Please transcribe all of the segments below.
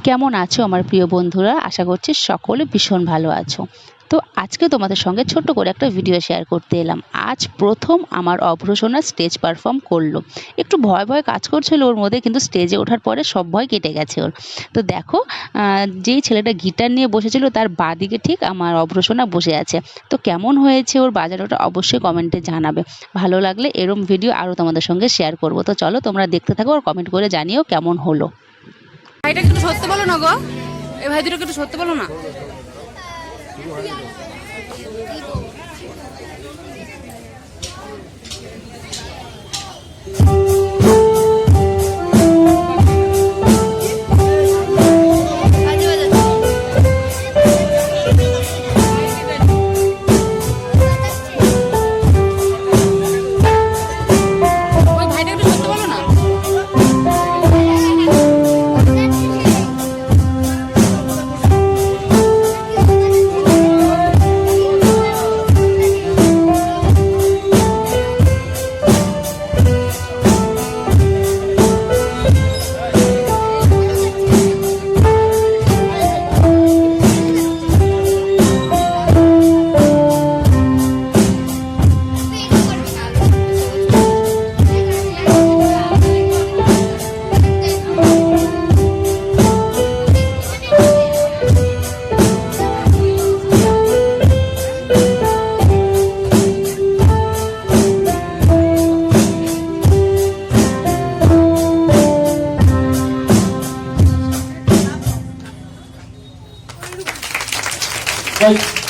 কেমন আছো আমার প্রিয় বন্ধুরা? আশা করছি সকলে ভীষণ ভালো আছো। তো আজকে তোমাদের সঙ্গে ছোট্ট করে একটা ভিডিও শেয়ার করতে এলাম। আজ প্রথম আমার অভ্রসনা স্টেজ পারফর্ম করলো। একটু ভয় ভয় কাজ করছিল ওর মধ্যে, কিন্তু স্টেজে ওঠার পরে সব ভয় কেটে গেছে ওর। তো দেখো, যেই ছেলেটা গিটার নিয়ে বসেছিল তার বাঁদিকে ঠিক আমার অভ্রসনা বসে আছে। তো কেমন হয়েছে ওর বাজানোটা অবশ্যই কমেন্টে জানাবে। ভালো লাগলে এরম ভিডিও আরও তোমাদের সঙ্গে শেয়ার করব। তো চলো তোমরা দেখতে থাকো আর কমেন্ট করে জানিও কেমন হলো। ভাইটা একটু সত্যি বলো না গো, এই ভাই দুটোকে একটু সত্যি বলো না।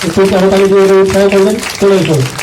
একটু কেমন তাকে দিয়ে উৎসাহ করবেন চলে এসো।